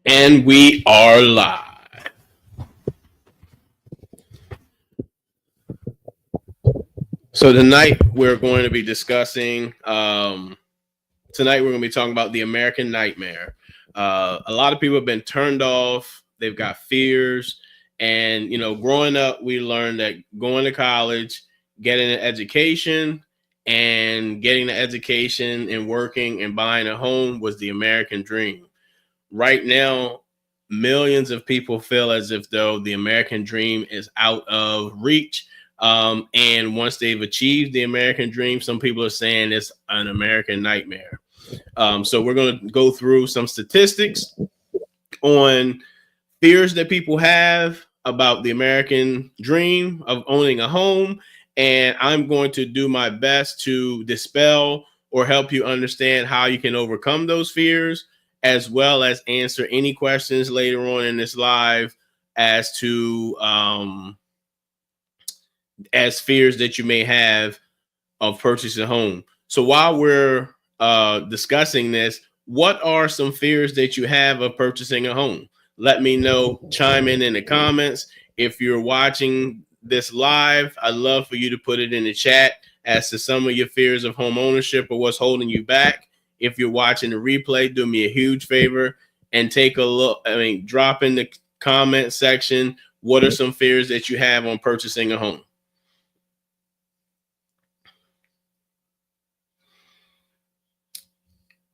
And we are live. So tonight we're going to be discussing. Tonight we're going to be talking about the American nightmare. A lot of people have been turned off. They've got fears, and growing up, we learned that going to college, getting an education, and getting the education and working and buying a home was the American dream. Right now, millions of people feel as if though the American dream is out of reach. And once they've achieved the American dream, some people are saying it's an American nightmare. So we're going to go through some statistics on fears that people have about the American dream of owning a home. And I'm going to do my best to dispel or help you understand how you can overcome those fears, as well as answer any questions later on in this live as to as fears that you may have of purchasing a home. So while we're discussing this, what are some fears that you have of purchasing a home? Let me know. Chime in the comments. If you're watching this live, I'd love for you to put it in the chat as to some of your fears of home ownership or what's holding you back. If you're watching the replay, do me a huge favor and take a look. Drop in the comment section. What are some fears that you have on purchasing a home?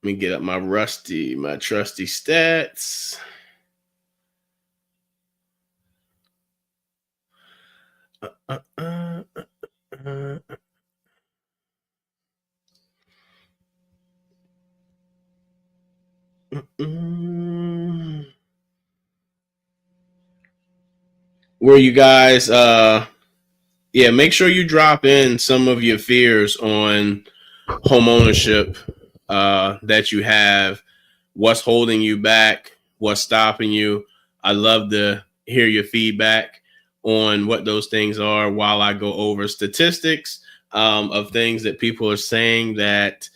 Let me get up my trusty stats. Where you guys make sure you drop in some of your fears on home ownership that you have. What's holding you back? What's stopping you? I love to hear your feedback on what those things are while I go over statistics of things that people are saying that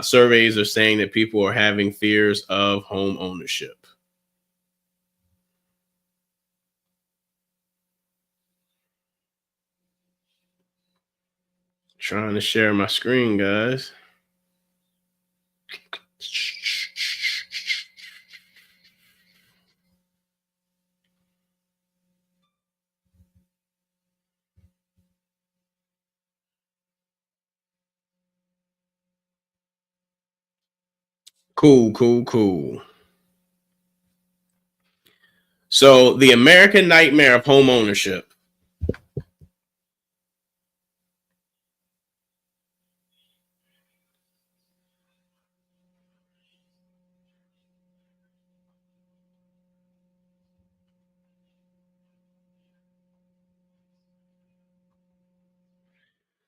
surveys are saying that people are having fears of home ownership. Trying to share my screen, guys. Cool. So the American nightmare of home ownership.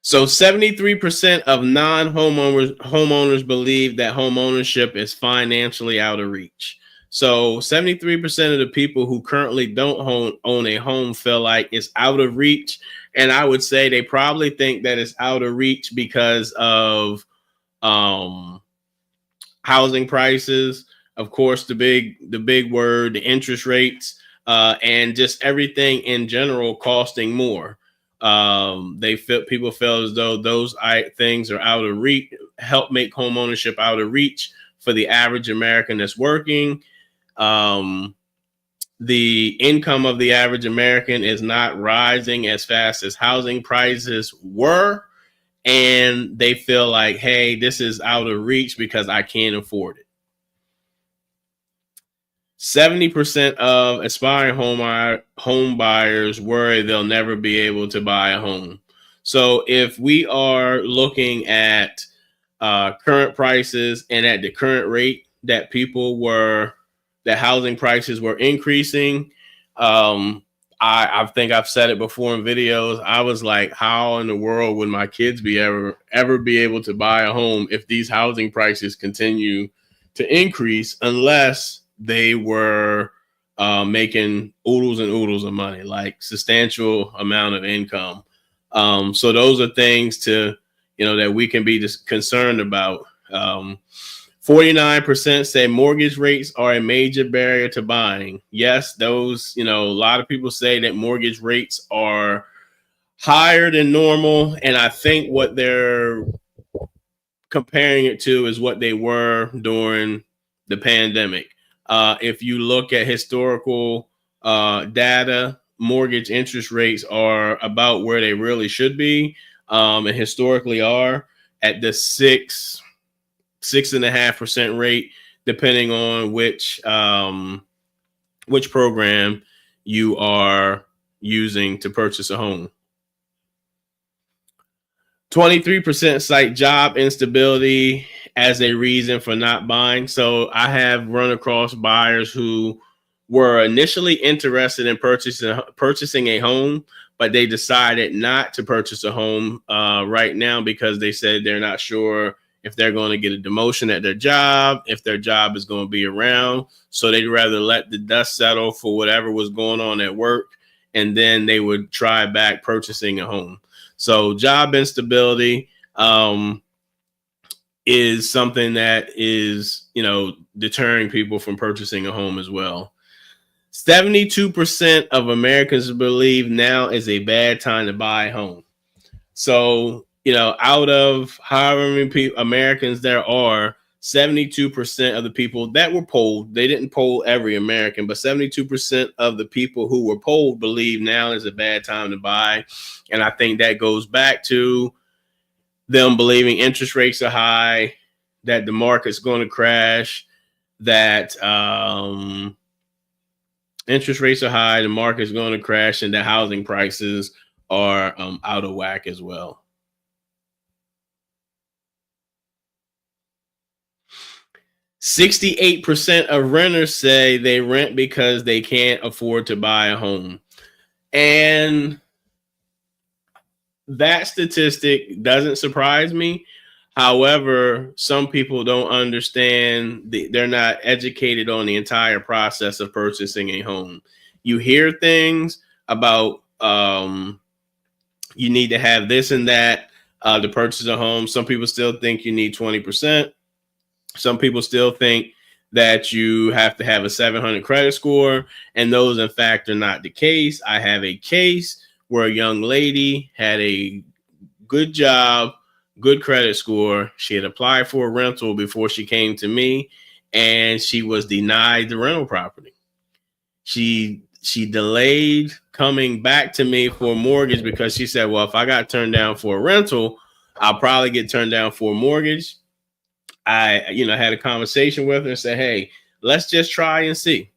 So 73% of non-homeowners believe that home ownership is financially out of reach. So 73% of the people who currently don't own a home feel like it's out of reach. And I would say they probably think that it's out of reach because of housing prices, of course, the big word, the interest rates, and just everything in general costing more. People feel as though those things are out of reach, help make home ownership out of reach for the average American that's working. The income of the average American is not rising as fast as housing prices were. And they feel like, hey, this is out of reach because I can't afford it. 70% of aspiring home buyers worry they'll never be able to buy a home. So if we are looking at current prices and at the current rate that that housing prices were increasing, I think I've said it before in videos. I was like, how in the world would my kids be ever be able to buy a home if these housing prices continue to increase, unless they were making oodles and oodles of money, like substantial amount of income. So those are things that we can be concerned about. 49% say mortgage rates are a major barrier to buying. Yes, those, a lot of people say that mortgage rates are higher than normal. And I think what they're comparing it to is what they were during the pandemic. If you look at historical data, mortgage interest rates are about where they really should be, and historically are at the 6.5% rate, depending on which program you are using to purchase a home. 23% cite job instability as a reason for not buying. So I have run across buyers who were initially interested in purchasing a home, but they decided not to purchase a home right now because they said they're not sure if they're going to get a demotion at their job, if their job is going to be around. So they'd rather let the dust settle for whatever was going on at work, and then they would try back purchasing a home. So job instability is something that is, deterring people from purchasing a home as well. 72% of Americans believe now is a bad time to buy a home. So, out of however many Americans there are, 72% of the people that were polled, they didn't poll every American, but 72% of the people who were polled believe now is a bad time to buy. And I think that goes back to them believing interest rates are high, that the market's going to crash, that interest rates are high, the market's going to crash, and the housing prices are out of whack as well. 68% of renters say they rent because they can't afford to buy a home. And that statistic doesn't surprise me. However, some people don't understand, they're not educated on the entire process of purchasing a home. You hear things about you need to have this and that to purchase a home. Some people still think you need 20%. Some people still think that you have to have a 700 credit score, and those, in fact, are not the case. I have a case where a young lady had a good job, good credit score. She had applied for a rental before she came to me, and she was denied the rental property. She delayed coming back to me for a mortgage because she said, well, if I got turned down for a rental, I'll probably get turned down for a mortgage. I had a conversation with her and said, hey, let's just try and see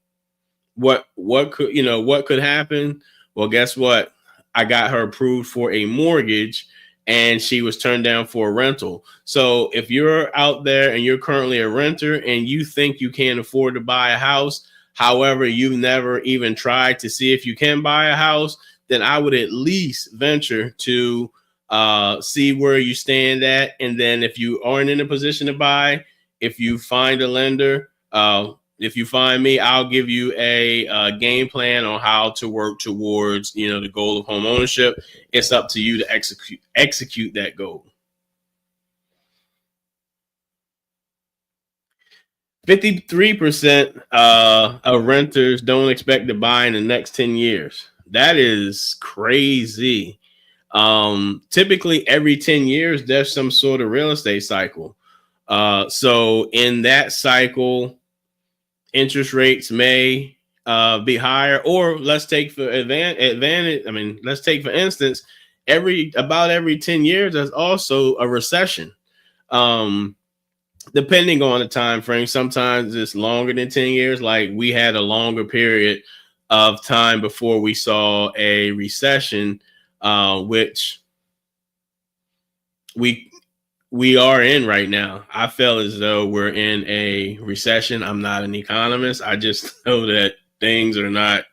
what could happen. Well, guess what? I got her approved for a mortgage, and she was turned down for a rental. So if you're out there and you're currently a renter and you think you can't afford to buy a house, however, you've never even tried to see if you can buy a house, then I would at least venture to see where you stand at. And then if you aren't in a position to buy, if you find a lender, if you find me, I'll give you a game plan on how to work towards, the goal of home ownership. It's up to you to execute that goal. 53% of renters don't expect to buy in the next 10 years. That is crazy. Typically every 10 years, there's some sort of real estate cycle. So in that cycle, interest rates may be higher, or let's take for instance, about every 10 years, there's also a recession. Depending on the time frame, sometimes it's longer than 10 years. Like we had a longer period of time before we saw a recession, which we are in right now. I feel as though we're in a recession. I'm not an economist. I just know that things are not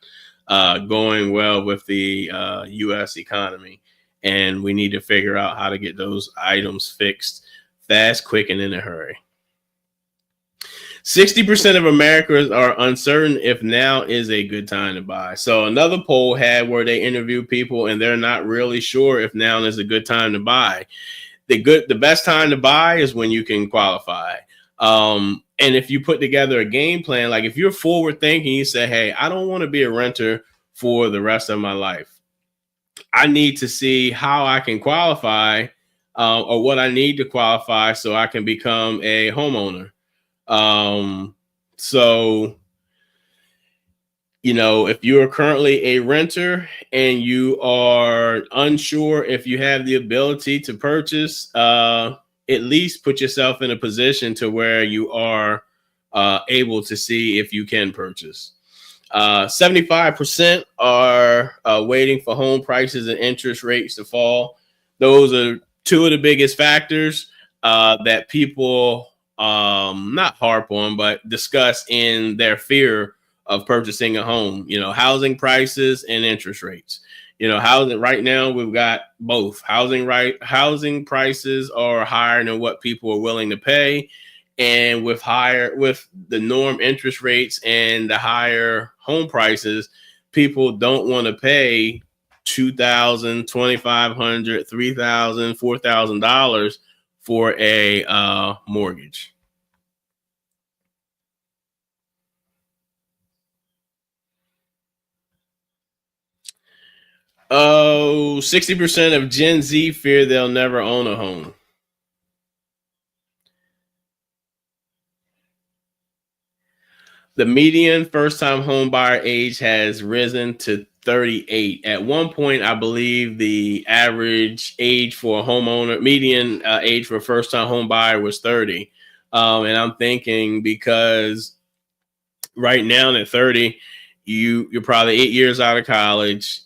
going well with the U.S. economy, and we need to figure out how to get those items fixed fast, quick, and in a hurry. 60% of Americans are uncertain if now is a good time to buy. So another poll had where they interviewed people and they're not really sure if now is a good time to buy. The best time to buy is when you can qualify. And if you put together a game plan, like if you're forward thinking, you say, hey, I don't want to be a renter for the rest of my life. I need to see how I can qualify or what I need to qualify so I can become a homeowner. So, if you are currently a renter and you are unsure if you have the ability to purchase, at least put yourself in a position to where you are able to see if you can purchase. 75% are waiting for home prices and interest rates to fall. Those are two of the biggest factors that people not harp on, but discuss in their fear of purchasing a home. Housing prices and interest rates. Housing right now, we've got both. Housing prices are higher than what people are willing to pay, and with the norm interest rates and the higher home prices, people don't want to pay $2,000, $2,500, $3,000, $4,000 for a mortgage. Oh, 60% of Gen Z fear they'll never own a home. The median first-time home buyer age has risen to 38. At one point, I believe the average age for a homeowner, median age for a first-time home buyer was 30. And I'm thinking because right now at 30, you're probably 8 years out of college,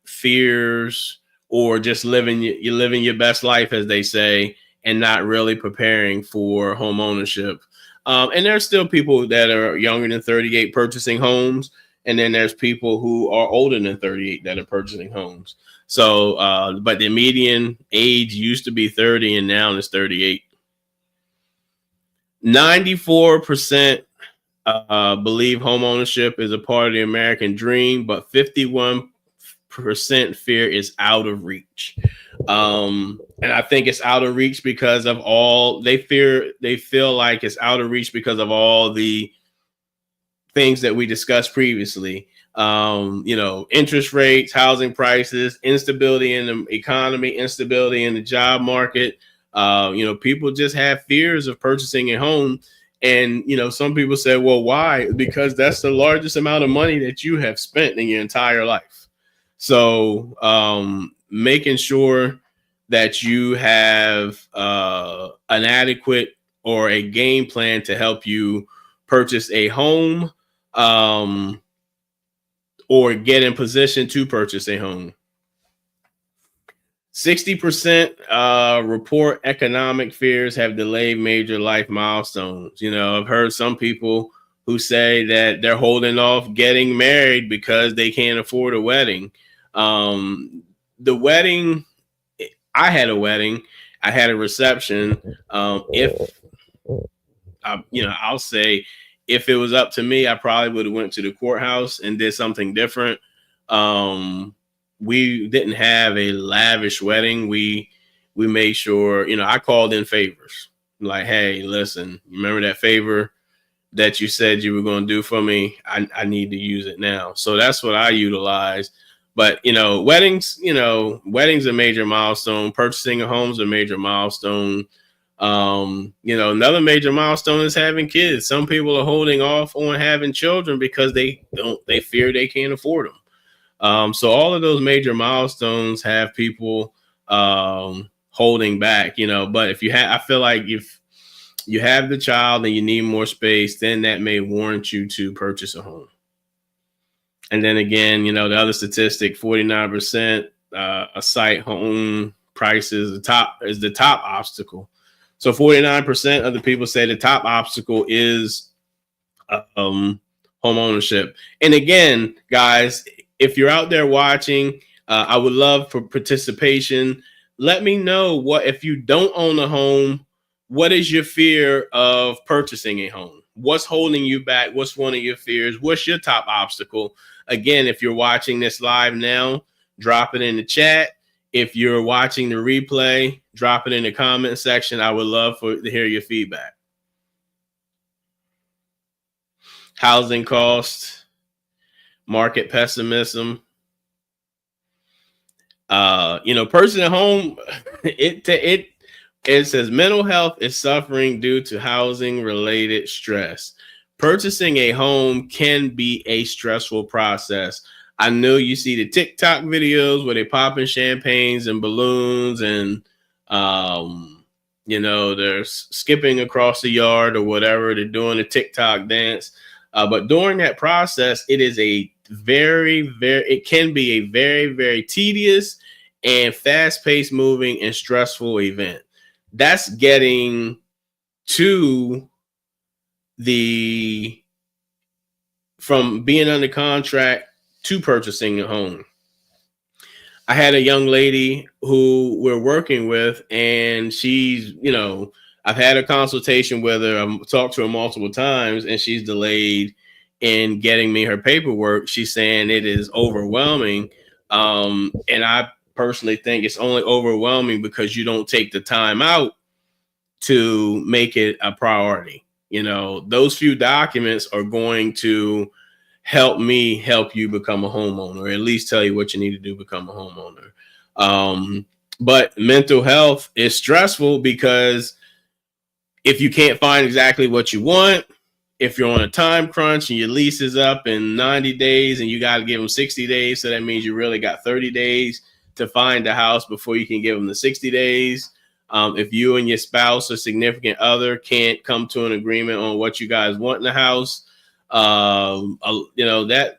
fears or just you're living your best life, as they say, and not really preparing for home ownership. And there's still people that are younger than 38 purchasing homes. And then there's people who are older than 38 that are purchasing homes. So, but the median age used to be 30 and now it's 38. 94% believe home ownership is a part of the American dream, but 51% fear is out of reach. And I think it's out of reach because of all they feel like it's out of reach because of all the things that we discussed previously. Interest rates, housing prices, instability in the economy, instability in the job market. People just have fears of purchasing a home. And, some people say, well, why? Because that's the largest amount of money that you have spent in your entire life. So making sure that you have an adequate or a game plan to help you purchase a home or get in position to purchase a home. 60% report economic fears have delayed major life milestones. I've heard some people who say that they're holding off getting married because they can't afford a wedding. The wedding, I had a wedding, I had a reception. I'll say if it was up to me, I probably would have went to the courthouse and did something different. We didn't have a lavish wedding. We made sure, I called in favors. Like, hey, listen, remember that favor that you said you were going to do for me? I need to use it now. So that's what I utilize. But, weddings a major milestone. Purchasing a home is a major milestone. Another major milestone is having kids. Some people are holding off on having children because they fear they can't afford them. So all of those major milestones have people holding back, but I feel like if you have the child and you need more space, then that may warrant you to purchase a home. And then again, the other statistic, 49% a site home price is the top obstacle. So 49% of the people say the top obstacle is home ownership. And again, guys, if you're out there watching, I would love for participation. Let me know if you don't own a home, what is your fear of purchasing a home? What's holding you back? What's one of your fears? What's your top obstacle? Again, if you're watching this live now, drop it in the chat. If you're watching the replay, drop it in the comment section. I would love to hear your feedback. housing costs, market pessimism. Person at home, it says mental health is suffering due to housing related stress. Purchasing a home can be a stressful process. I know you see the TikTok videos where they popping champagnes and balloons and they're skipping across the yard or whatever. They're doing a TikTok dance. But during that process, it is a it can be a very, very tedious and fast-paced moving and stressful event. That's getting to from being under contract to purchasing a home. I had a young lady who we're working with, and she's, I've had a consultation with her. I've talked to her multiple times, and she's delayed in getting me her paperwork. She's saying it is overwhelming. And I personally think it's only overwhelming because you don't take the time out to make it a priority. Those few documents are going to help me help you become a homeowner, or at least tell you what you need to do to become a homeowner. But mental health is stressful because if you can't find exactly what you want, if you're on a time crunch and your lease is up in 90 days and you got to give them 60 days, so that means you really got 30 days to find a house before you can give them the 60 days. If you and your spouse or significant other can't come to an agreement on what you guys want in the house, that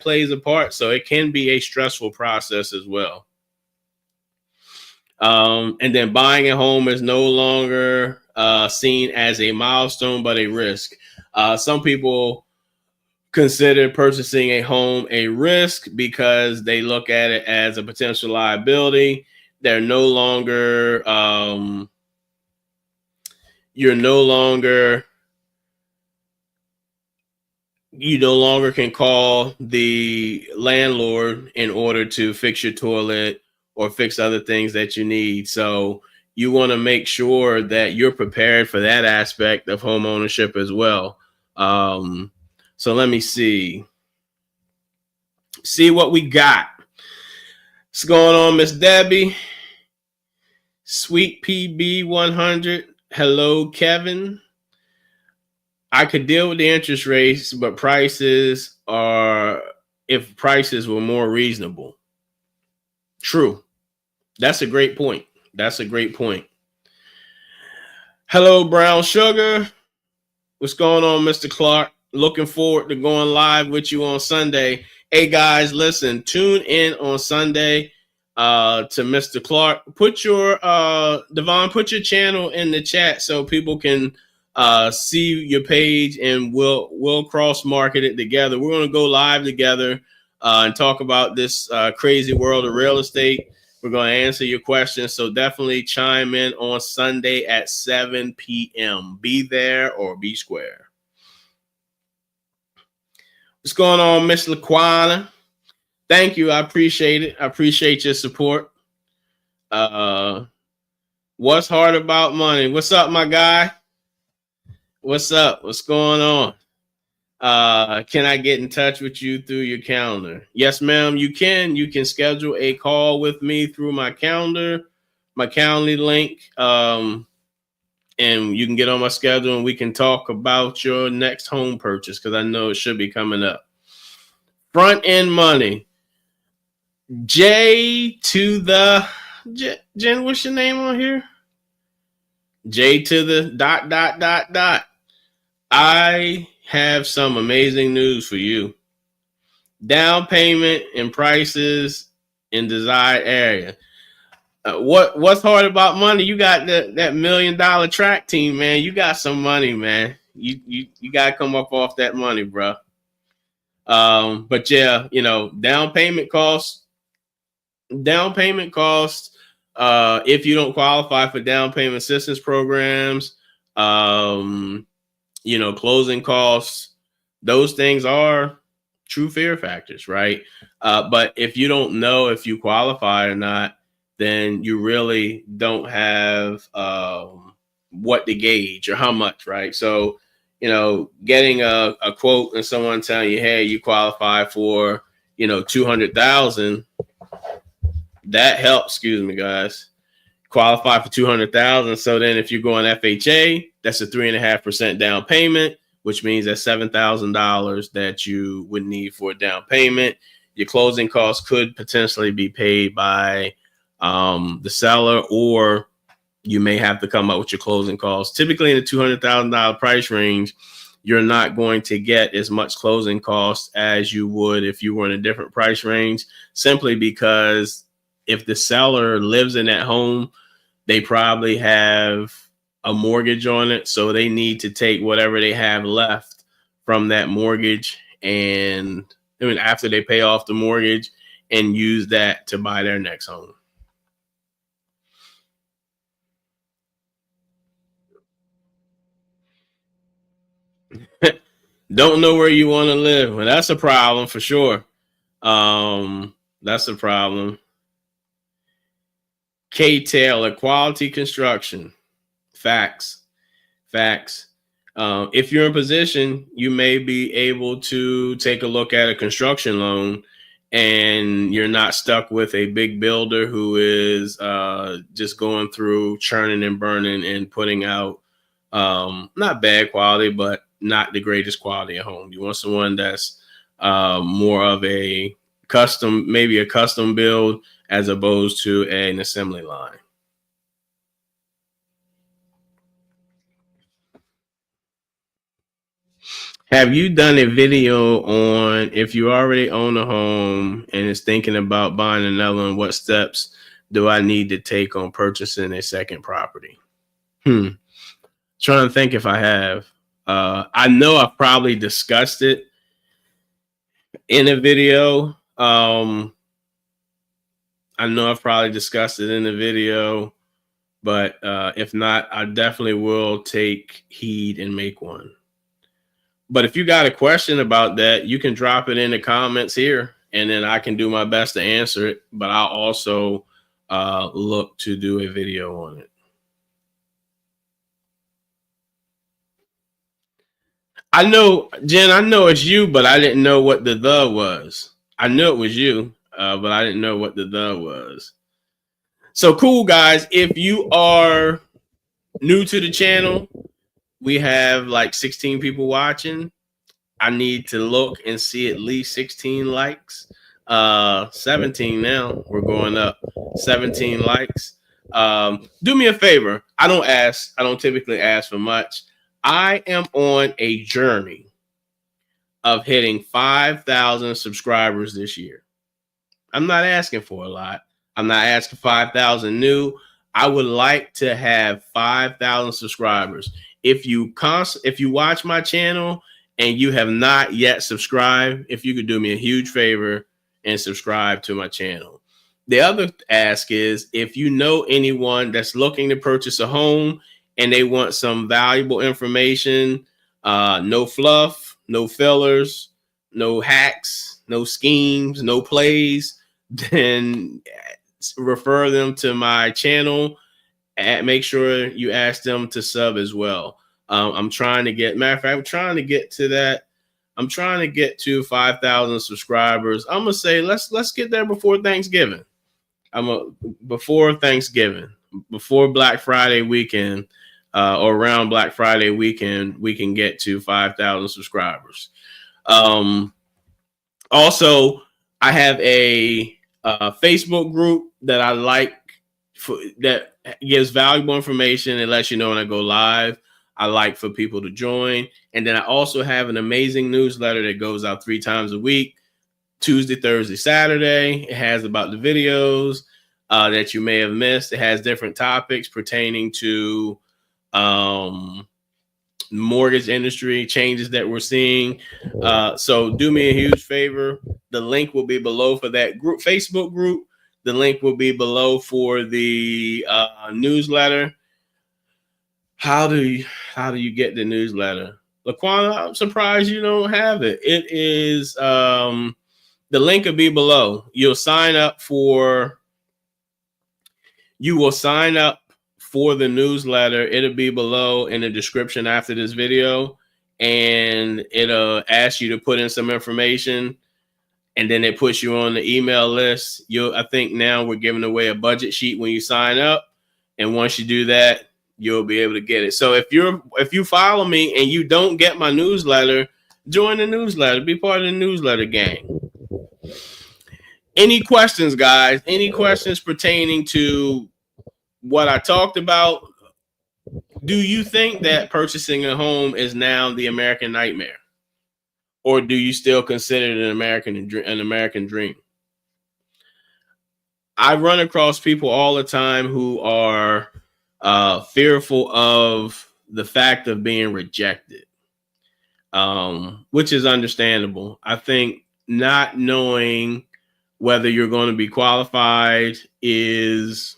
plays a part. So it can be a stressful process as well. And then buying a home is no longer seen as a milestone, but a risk. Some people consider purchasing a home a risk because they look at it as a potential liability. They're no longer, you no longer can call the landlord in order to fix your toilet or fix other things that you need. So you want to make sure that you're prepared for that aspect of home ownership as well. So let me see what we got. What's going on, Miss Debbie? Sweet PB 100. Hello, Kevin. I could deal with the interest rates, but if prices were more reasonable. True. That's a great point. Hello, Brown Sugar. What's going on, Mr. Clark? Looking forward to going live with you on Sunday. Hey, guys, listen, tune in on Sunday to Mr. Clark. Put your, Devon, put your channel in the chat so people can see your page, and we'll cross-market it together. We're going to go live together and talk about this crazy world of real estate. We're going to answer your questions, so definitely chime in on Sunday at 7 p.m. Be there or be square. What's going on, Miss LaQuana? Thank you. I appreciate it. I appreciate your support. What's hard about money? What's up, my guy? What's up? What's going on? Can I get in touch with you through your calendar? Yes, ma'am, you can. You can schedule a call with me through my calendar, my Calendly link. And you can get on my schedule and we can talk about your next home purchase, because I know it should be coming up. Front end money. J to the Jen, what's your name on here? J to the ... I have some amazing news for you. Down payment and prices in desired area. What's hard about money? You got that $1 million track team, man. You got some money, man. You got to come up off that money, bro. But yeah, down payment costs. If you don't qualify for down payment assistance programs, closing costs, those things are true fear factors, right? But if you don't know if you qualify or not, then you really don't have what to gauge or how much, right? So getting a quote and someone telling you, hey, you qualify for, 200,000, that helps. Excuse me, guys. Qualify for 200,000. So then if you're going FHA, that's a 3.5% down payment, which means that's $7,000 that you would need for a down payment. Your closing costs could potentially be paid by the seller, or you may have to come up with your closing costs. Typically in the $200,000 price range, you're not going to get as much closing costs as you would if you were in a different price range, simply because if the seller lives in that home, they probably have a mortgage on it. So they need to take whatever they have left from that mortgage, and after they pay off the mortgage, and use that to buy their next home. Don't know where you want to live. Well, that's a problem for sure. That's a problem. K Taylor, quality construction. Facts. If you're in position, you may be able to take a look at a construction loan, and you're not stuck with a big builder who is just going through churning and burning and putting out not bad quality, but not the greatest quality at home. You want someone that's more of a maybe a custom build, as opposed to an assembly line. Have you done a video on, if you already own a home and is thinking about buying another one, what steps do I need to take on purchasing a second property? Trying to think if I have. I know I've probably discussed it in a video. I know I've probably discussed it in the video, but if not, I definitely will take heed and make one. But if you got a question about that, you can drop it in the comments here, and then I can do my best to answer it. But I'll also look to do a video on it. I know, Jen, I know it's you, but I didn't know what the was. I knew it was you, but I didn't know what the was. So cool, guys. If you are new to the channel, we have like 16 people watching. I need to look and see at least 16 likes. 17 now. We're going up. 17 likes. Do me a favor. I don't typically ask for much. I am on a journey of hitting 5,000 subscribers this year. I'm not asking for a lot. I'm not asking 5,000 new. I would like to have 5,000 subscribers. If you watch my channel and you have not yet subscribed, if you could do me a huge favor and subscribe to my channel. The other ask is, if you know anyone that's looking to purchase a home and they want some valuable information, no fluff, no fillers, no hacks, no schemes, no plays, then refer them to my channel, and make sure you ask them to sub as well. I'm trying to get, matter of fact, I'm trying to get to that. I'm trying to get to 5,000 subscribers. I'm gonna say let's get there before Thanksgiving. Before Thanksgiving, before Black Friday weekend, or around Black Friday weekend, we can get to 5,000 subscribers. Also, I have a Facebook group that I like that gives valuable information and lets you know when I go live. I like for people to join. And then I also have an amazing newsletter that goes out 3 times a week, Tuesday, Thursday, Saturday. It has about the videos that you may have missed. It has different topics pertaining to mortgage industry changes that we're seeing. So do me a huge favor. The link will be below for that group, Facebook group. The link will be below for the newsletter. How do you get the newsletter? Laquana, I'm surprised you don't have it. It is the link will be below. You will sign up for the newsletter. It'll be below in the description after this video. and it'll ask you to put in some information, and then it puts you on the email list. I think now we're giving away a budget sheet when you sign up, and once you do that, you'll be able to get it. So if you follow me and you don't get my newsletter, join the newsletter, be part of the newsletter gang. Any questions, guys? Any questions pertaining to what I talked about? Do you think that purchasing a home is now the American nightmare, or do you still consider it an American dream? I run across people all the time who are fearful of the fact of being rejected, which is understandable. I think not knowing whether you're going to be qualified is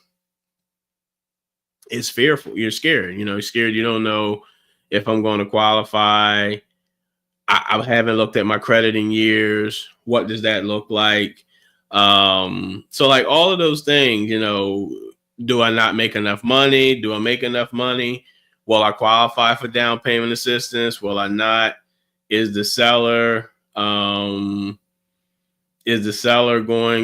fearful. You're scared. You're scared. You don't know if I'm going to qualify. I haven't looked at my credit in years. What does that look like? So like all of those things, do I not make enough money? Do I make enough money? Will I qualify for down payment assistance? Will I not? Is the seller going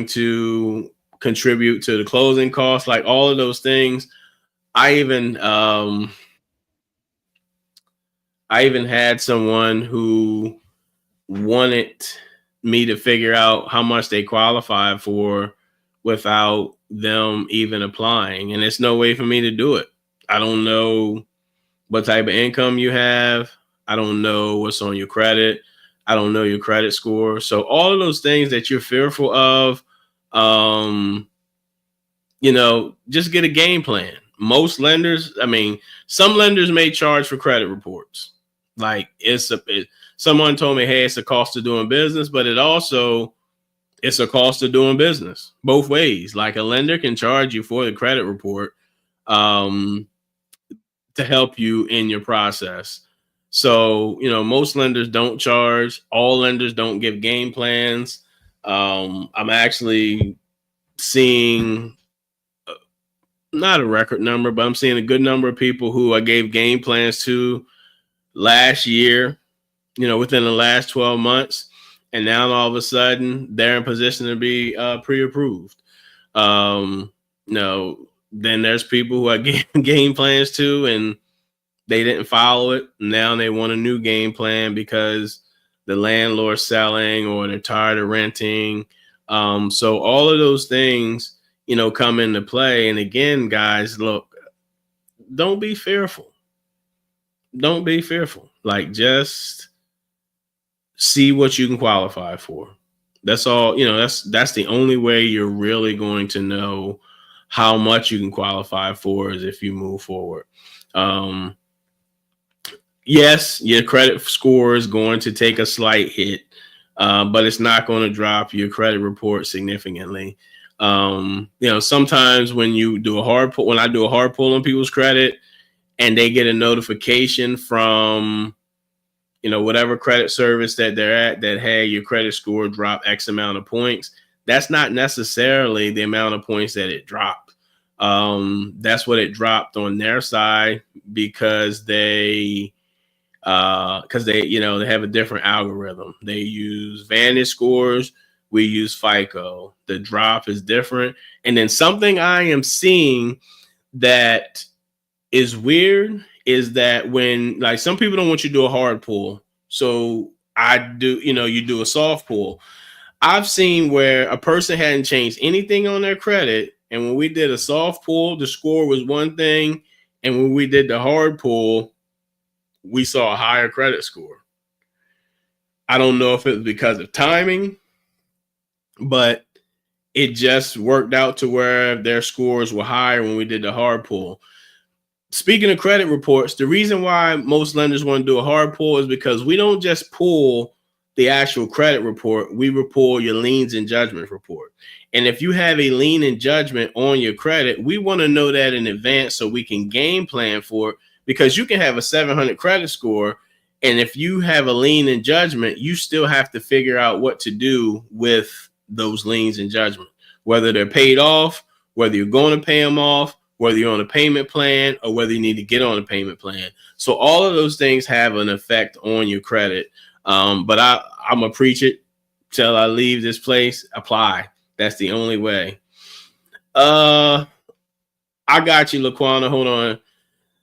to contribute to the closing costs? Like all of those things. I even had someone who wanted me to figure out how much they qualified for without them even applying. And it's no way for me to do it. I don't know what type of income you have. I don't know what's on your credit. I don't know your credit score. So all of those things that you're fearful of, just get a game plan. Most lenders, some lenders may charge for credit reports. Like someone told me, hey, it's a cost of doing business, but it's a cost of doing business both ways. Like a lender can charge you for the credit report to help you in your process. So, most lenders don't charge. All lenders don't give game plans. I'm actually seeing not a record number, but I'm seeing a good number of people who I gave game plans to last year, within the last 12 months. And now all of a sudden they're in position to be pre-approved. Then there's people who I gave game plans to and they didn't follow it. Now they want a new game plan because the landlord's selling or they're tired of renting. So all of those things, come into play. And again, guys, look, don't be fearful. Don't be fearful. Like, just see what you can qualify for. That's all. That's the only way you're really going to know how much you can qualify for is if you move forward. Yes, your credit score is going to take a slight hit, but it's not going to drop your credit report significantly. Sometimes when you do a hard pull, when I do a hard pull on people's credit and they get a notification from, whatever credit service that they're at that, hey, your credit score dropped X amount of points. That's not necessarily the amount of points that it dropped. That's what it dropped on their side because they they have a different algorithm. They use Vantage scores. We use FICO. The drop is different. And then something I am seeing that is weird is that when, like, some people don't want you to do a hard pull. So I do, you do a soft pull. I've seen where a person hadn't changed anything on their credit. And when we did a soft pull, the score was one thing. And when we did the hard pull, we saw a higher credit score. I don't know if it was because of timing, but it just worked out to where their scores were higher when we did the hard pull. Speaking of credit reports, the reason why most lenders want to do a hard pull is because we don't just pull the actual credit report. We pull your liens and judgments report. And if you have a lien and judgment on your credit, we want to know that in advance so we can game plan for it, because you can have a 700 credit score. And if you have a lien and judgment, you still have to figure out what to do with those liens and judgment, whether they're paid off, whether you're going to pay them off, whether you're on a payment plan or whether you need to get on a payment plan. So all of those things have an effect on your credit. But I'm going to preach it till I leave this place. Apply. That's the only way. I got you, Laquana. Hold on.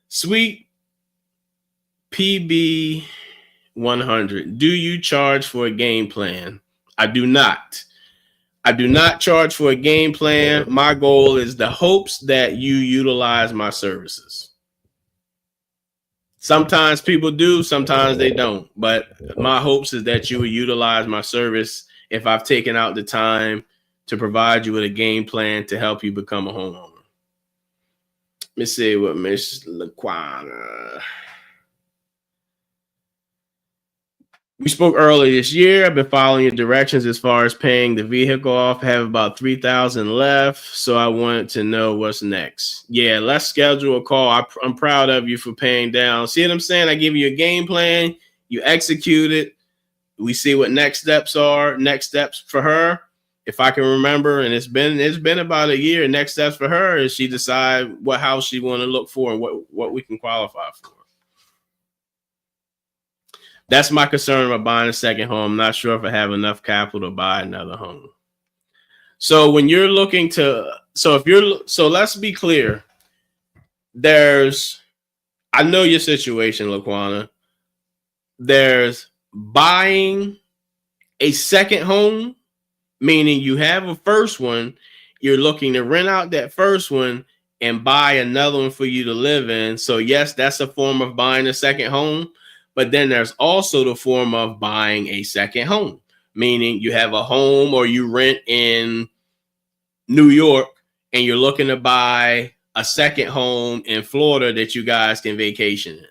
Sweet PB 100. Do you charge for a game plan? I do not. I do not charge for a game plan. My goal is the hopes that you utilize my services. Sometimes people do, sometimes they don't. But my hopes is that you will utilize my service if I've taken out the time to provide you with a game plan to help you become a homeowner. Let me see what Miss Laquana. We spoke earlier this year. I've been following your directions as far as paying the vehicle off. I have about $3,000 left, so I wanted to know what's next. Yeah, let's schedule a call. I'm proud of you for paying down. See what I'm saying? I give you a game plan. You execute it. We see what next steps are. Next steps for her, if I can remember, and it's been about a year. Next steps for her is she decide what house she want to look for and what we can qualify for. That's my concern about buying a second home. I'm not sure if I have enough capital to buy another home. So when you're looking to, so let's be clear. I know your situation, Laquana. There's buying a second home, meaning you have a first one. You're looking to rent out that first one and buy another one for you to live in. So yes, that's a form of buying a second home. But then there's also the form of buying a second home, meaning you have a home or you rent in New York and you're looking to buy a second home in Florida that you guys can vacation in.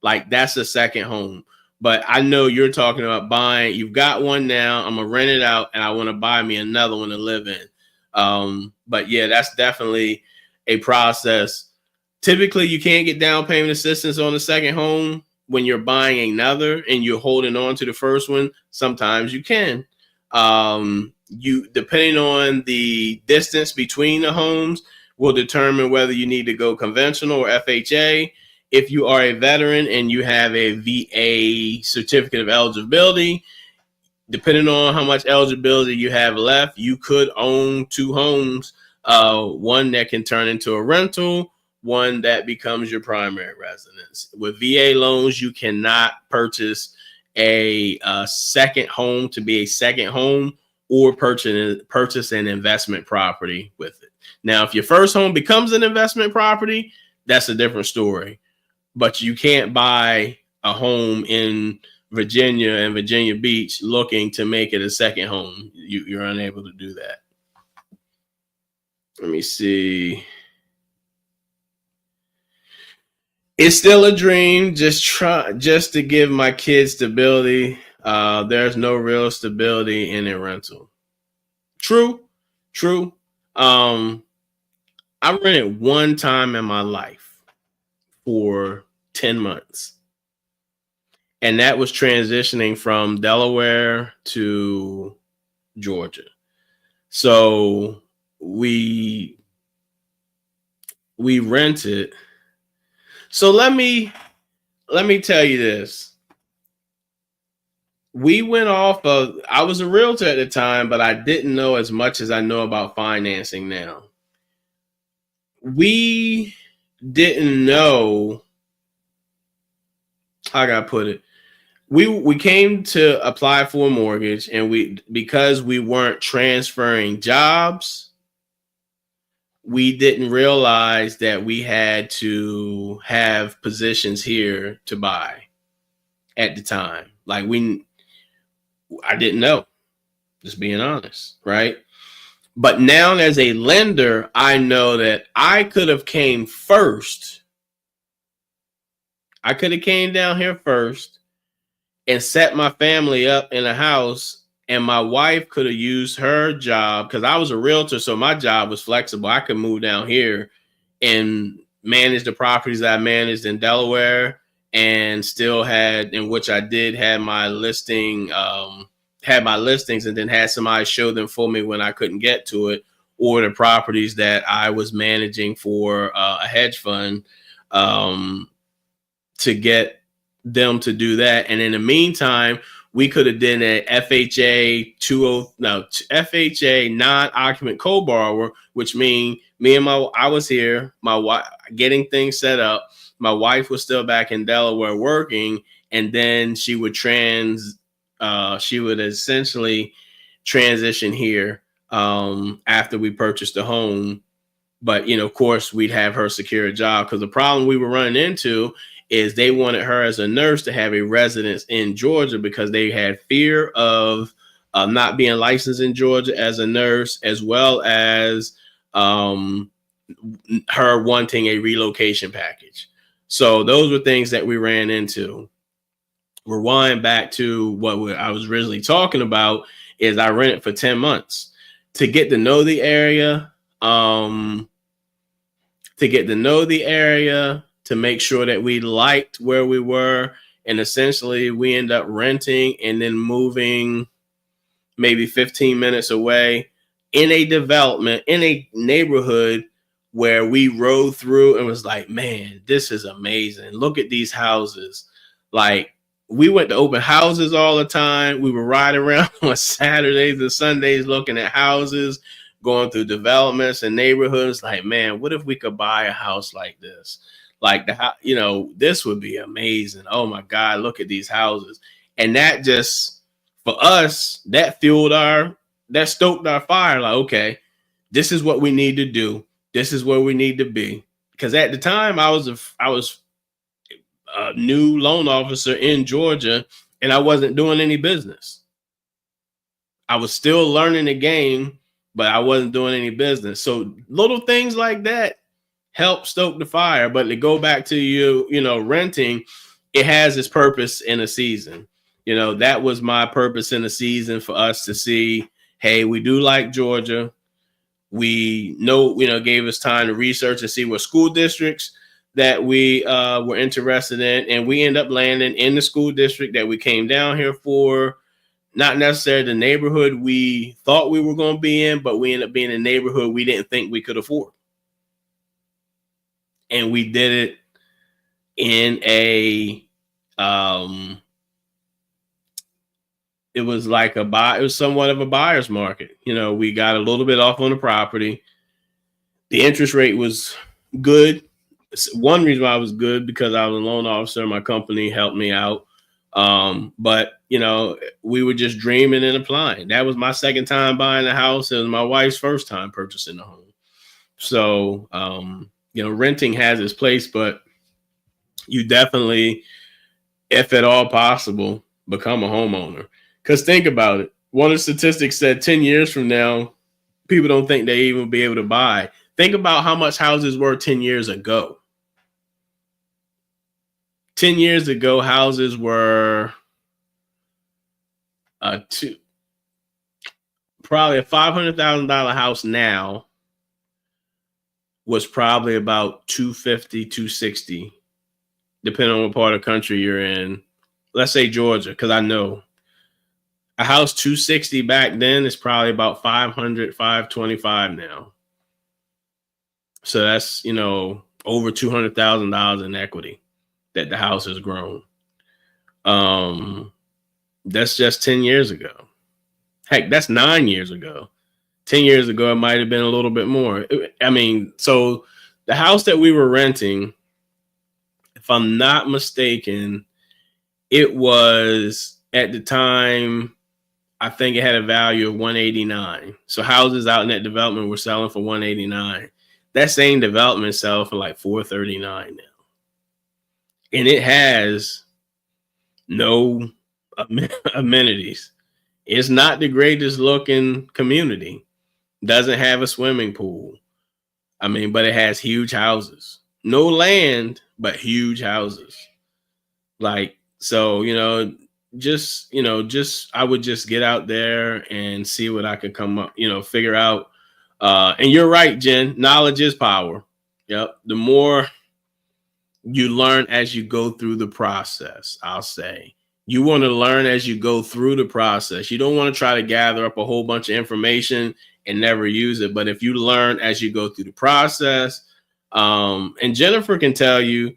Like that's a second home. But I know you're talking about buying. You've got one now. I'm going to rent it out and I want to buy me another one to live in. But yeah, that's definitely a process. Typically, you can't get down payment assistance on the second home. When you're buying another and you're holding on to the first one, sometimes you can. You depending on the distance between the homes will determine whether you need to go conventional or FHA. If you are a veteran and you have a VA certificate of eligibility, depending on how much eligibility you have left, you could own two homes, one that can turn into a rental, one that becomes your primary residence. With VA loans, you cannot purchase a second home to be a second home or purchase an investment property with it. Now, if your first home becomes an investment property, that's a different story. But you can't buy a home in Virginia and Virginia Beach looking to make it a second home. You're unable to do that. Let me see. It's still a dream. Just to give my kids stability. There's no real stability in a rental. True. I rented one time in my life for 10 months. And that was transitioning from Delaware to Georgia. So we rented. So let me tell you this. We went off of, I was a realtor at the time, but I didn't know as much as I know about financing now. We didn't know, how I gotta put it. We came to apply for a mortgage, and because we weren't transferring jobs, we didn't realize that we had to have positions here to buy at the time. Like I didn't know, just being honest, right? But now as a lender, I know that I could have came first. I could have came down here first and set my family up in a house, and my wife could have used her job because I was a realtor, so my job was flexible. I could move down here and manage the properties that I managed in Delaware, and still had, in which I did, had my listing, had my listings, and then had somebody show them for me when I couldn't get to it, or the properties that I was managing for a hedge fund, to get them to do that. And in the meantime, we could have done a FHA FHA non-occupant co-borrower, which means me and I was here, my wife getting things set up. My wife was still back in Delaware working, and then she would essentially transition here after we purchased the home. But, of course, we'd have her secure a job, because the problem we were running into is they wanted her as a nurse to have a residence in Georgia, because they had fear of not being licensed in Georgia as a nurse, as well as her wanting a relocation package. So those were things that we ran into. Rewind back to what I was originally talking about, is I rented for 10 months to get to know the area, to make sure that we liked where we were. And essentially we end up renting and then moving maybe 15 minutes away in a development, in a neighborhood where we rode through and was like, man, this is amazing. Look at these houses. Like, we went to open houses all the time. We would ride around on Saturdays and Sundays looking at houses, going through developments and neighborhoods. Like, man, what if we could buy a house like this? Like, this would be amazing. Oh my God, look at these houses. And that just, for us, that stoked our fire. Like, okay, this is what we need to do. This is where we need to be. Because at the time I was a new loan officer in Georgia, and I wasn't doing any business. I was still learning the game, but I wasn't doing any business. So little things like that help stoke the fire. But to go back to renting, it has its purpose in a season. That was my purpose in the season, for us to see, hey, we do like Georgia. We know, gave us time to research and see what school districts that we were interested in. And we end up landing in the school district that we came down here for. Not necessarily the neighborhood we thought we were going to be in, but we ended up being in a neighborhood we didn't think we could afford. And we did it in it was somewhat of a buyer's market. We got a little bit off on the property. The interest rate was good. One reason why I was good, because I was a loan officer. My company helped me out. But we were just dreaming and applying. That was my second time buying a house. It was my wife's first time purchasing a home. So, renting has its place, but you definitely, if at all possible, become a homeowner. Because think about it. One of the statistics said 10 years from now, people don't think they even be able to buy. Think about how much houses were 10 years ago. 10 years ago, houses were probably a $500,000 house now was probably about $250,000, $260,000, depending on what part of the country you're in. Let's say Georgia, because I know a house $260,000 back then is probably about $500,000, $525,000 now. So that's, over $200,000 in equity that the house has grown. That's just 10 years ago. Heck, that's 9 years ago. 10 years ago, it might have been a little bit more. So the house that we were renting, if I'm not mistaken, it was, at the time, I think it had a value of $189,000. So houses out in that development were selling for $189,000. That same development selling for like $439,000 now. And it has no amenities. It's not the greatest looking community. Doesn't have a swimming pool. But it has huge houses. No land, but huge houses. I would just get out there and see what I could come up, figure out. And you're right, Jen. Knowledge is power. Yep. The more you learn as you go through the process, I'll say, You want to learn as you go through the process. You don't want to try to gather up a whole bunch of information and never use it. But if you learn as you go through the process, and Jennifer can tell you,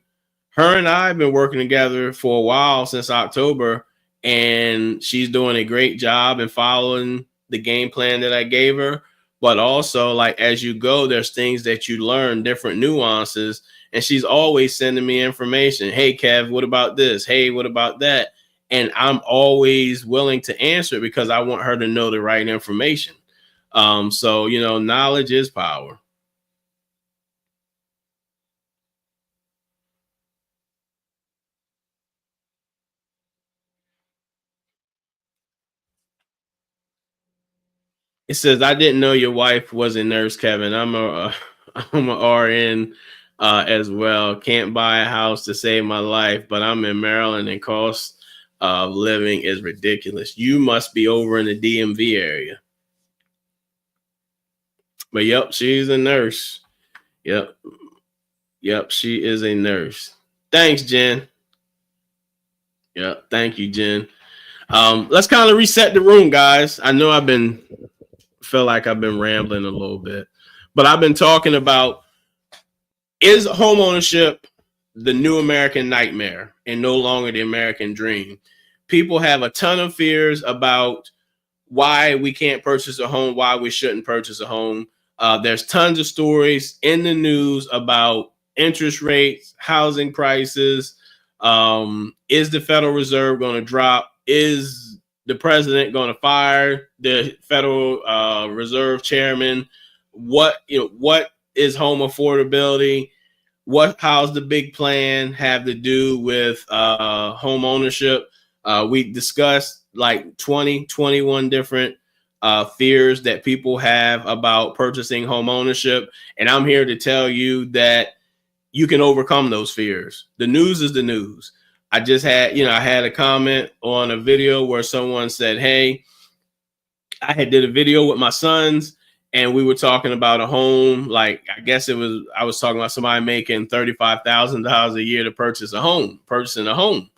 her and I have been working together for a while since October, and she's doing a great job in following the game plan that I gave her. But also, like as you go, there's things that you learn, different nuances, and she's always sending me information. Hey, Kev, what about this? Hey, what about that? And I'm always willing to answer it because I want her to know the right information. So knowledge is power. It says, I didn't know your wife was a nurse, Kevin. I'm a RN as well. Can't buy a house to save my life, but I'm in Maryland and cost of living is ridiculous. You must be over in the DMV area. But yep, she's a nurse. Yep. Yep, she is a nurse. Thanks, Jen. Yep, thank you, Jen. Let's kind of reset the room, guys. I know feel like I've been rambling a little bit, but I've been talking about, is homeownership the new American nightmare and no longer the American dream? People have a ton of fears about why we can't purchase a home, why we shouldn't purchase a home. There's tons of stories in the news about interest rates, housing prices. Is the Federal Reserve going to drop? Is the president going to fire the Federal Reserve chairman? What is home affordability? How's the big plan have to do with home ownership? We discussed like 21 different fears that people have about purchasing home ownership. And I'm here to tell you that you can overcome those fears. The news is the news. I had a comment on a video where someone said, hey, I had did a video with my sons and we were talking about a home. Like, I was talking about somebody making $35,000 a year to purchasing a home.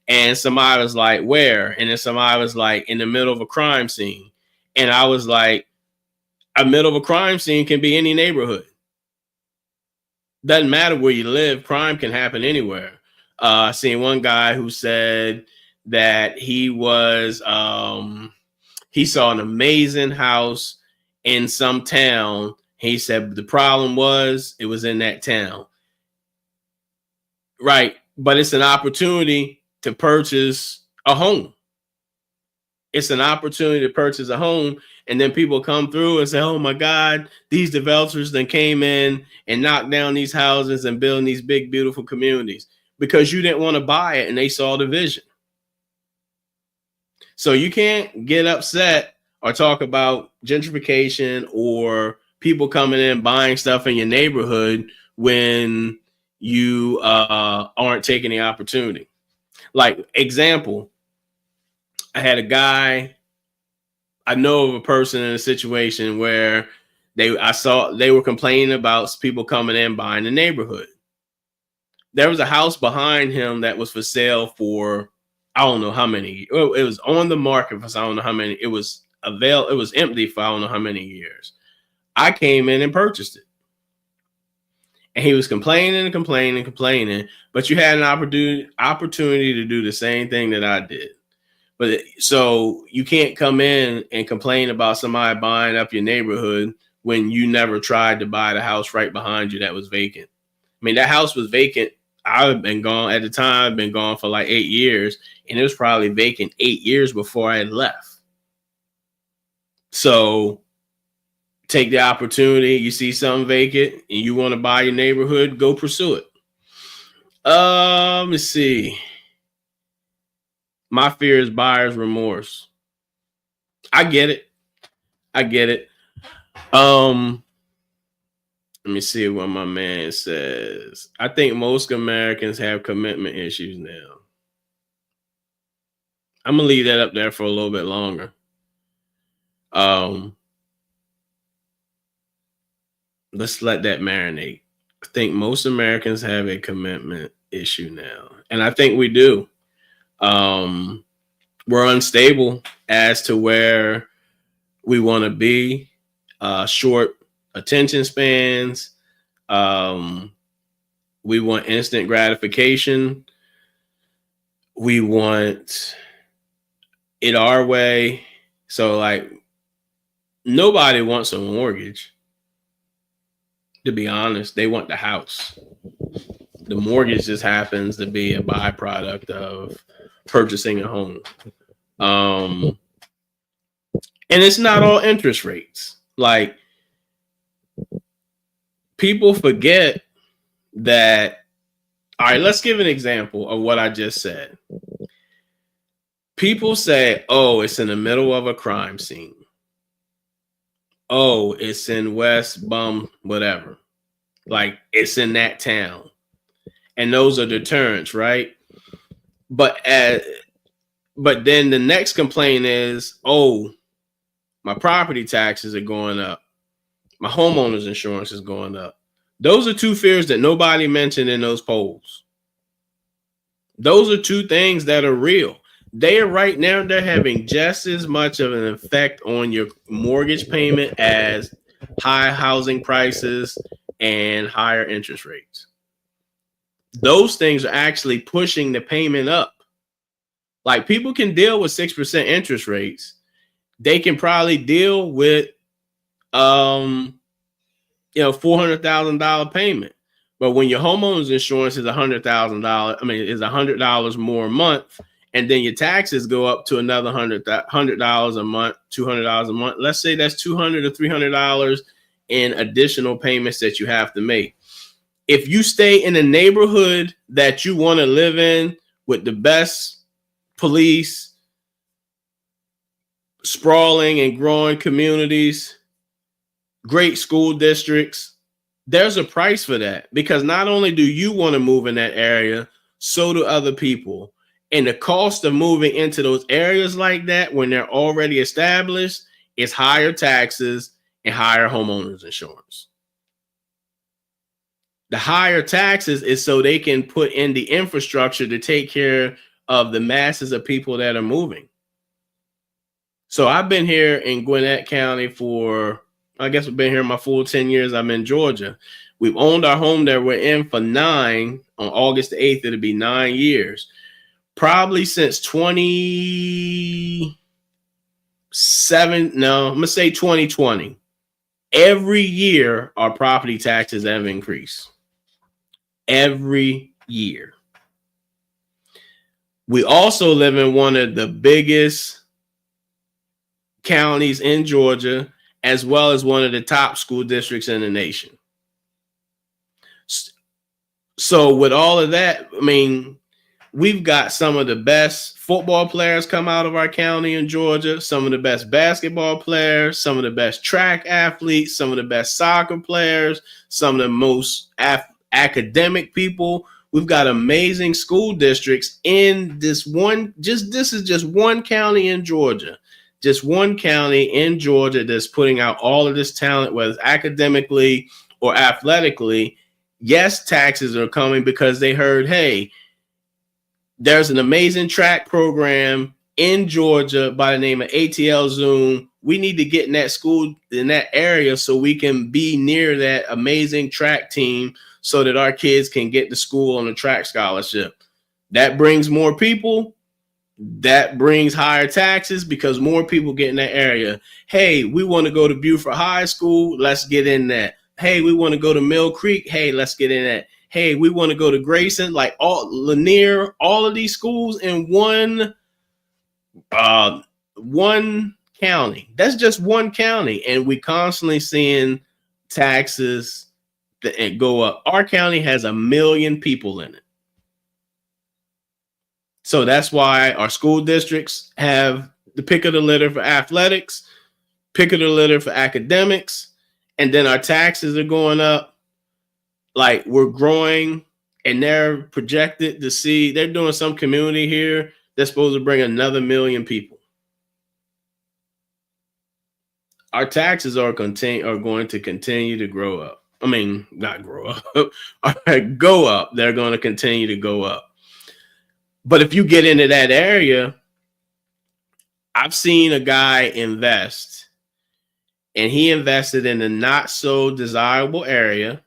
And somebody was like, where? And then somebody was like, in the middle of a crime scene. And I was like, a middle of a crime scene can be any neighborhood. Doesn't matter where you live. Crime can happen anywhere. I seen one guy who said that he saw an amazing house in some town. He said the problem was it was in that town. Right. But it's an opportunity to purchase a home. It's an opportunity to purchase a home. And then people come through and say, oh my God, these developers then came in and knocked down these houses and building these big, beautiful communities because you didn't want to buy it and they saw the vision. So you can't get upset or talk about gentrification or people coming in buying stuff in your neighborhood when you aren't taking the opportunity. Like, example, I know of a person in a situation where they were complaining about people coming in buying the neighborhood. There was a house behind him that was for sale for I don't know how many. It was on the market for I don't know how many. It was empty for I don't know how many years. I came in and purchased it. And he was complaining and complaining and complaining, but you had an opportunity to do the same thing that I did. But so you can't come in and complain about somebody buying up your neighborhood when you never tried to buy the house right behind you that was vacant. I mean, that house was vacant. I've been gone at the time, been gone for like 8 years, and it was probably vacant 8 years before I had left. So take the opportunity. You see something vacant and you want to buy your neighborhood, go pursue it. Let me see. My fear is buyer's remorse. I get it. Let me see what my man says. I think most Americans have commitment issues now. I'm gonna leave that up there for a little bit longer. Let's let that marinate. I think most Americans have a commitment issue now, and I think we do. We're unstable as to where we want to be. Short attention spans. We want instant gratification. We want it our way. So, like, nobody wants a mortgage. To be honest, they want the house. The mortgage just happens to be a byproduct of purchasing a home. And it's not all interest rates. Like, people forget that. All right, let's give an example of what I just said. People say, oh, it's in the middle of a crime scene. Oh, it's in West Bum, whatever. Like, it's in that town. And those are deterrents, right? But then the next complaint is, oh, my property taxes are going up. My homeowner's insurance is going up. Those are two fears that nobody mentioned in those polls. Those are two things that are real. They are right now, they're having just as much of an effect on your mortgage payment as high housing prices and higher interest rates. Those things are actually pushing the payment up. Like, people can deal with 6% interest rates. They can probably deal with $400,000 payment. But when your homeowner's insurance is $100,000, is $100 more a month, and then your taxes go up to another $100 a month, $200 a month. Let's say that's $200 to $300 in additional payments that you have to make. If you stay in a neighborhood that you want to live in with the best police, sprawling and growing communities, great school districts, there's a price for that, because not only do you want to move in that area, so do other people. And the cost of moving into those areas like that when they're already established is higher taxes and higher homeowners insurance. The higher taxes is so they can put in the infrastructure to take care of the masses of people that are moving. So I've been here in Gwinnett County for, I guess I've been here my full 10 years. I'm in Georgia. We've owned our home that we're in for 9. On August the 8th, it'll be 9 years. Probably since 2020. Every year, our property taxes have increased. Every year. We also live in one of the biggest counties in Georgia, as well as one of the top school districts in the nation. So with all of that, we've got some of the best football players come out of our county in Georgia, some of the best basketball players, some of the best track athletes, some of the best soccer players, some of the most academic people. We've got amazing school districts in this one. This is just one county in Georgia. Just one county in Georgia that's putting out all of this talent, whether it's academically or athletically. Yes, taxes are coming because they heard, hey, there's an amazing track program in Georgia by the name of ATL Zoom. We need to get in that school, in that area, so we can be near that amazing track team so that our kids can get to school on a track scholarship. That brings more people. That brings higher taxes because more people get in that area. Hey, we want to go to Beaufort High School. Let's get in that. Hey, we want to go to Mill Creek. Hey, let's get in that. Hey, we want to go to Grayson, like Lanier, all of these schools in one county. That's just one county. And we constantly seeing taxes that go up. Our county has 1 million people in it. So that's why our school districts have the pick of the litter for athletics, pick of the litter for academics, and then our taxes are going up. Like, we're growing, and they're projected to see, they're doing some community here that's supposed to bring another 1 million people. Our taxes are going to continue to grow up. Not grow up, go up. They're going to continue to go up. But if you get into that area, I've seen a guy invest, and he invested in a not so desirable area,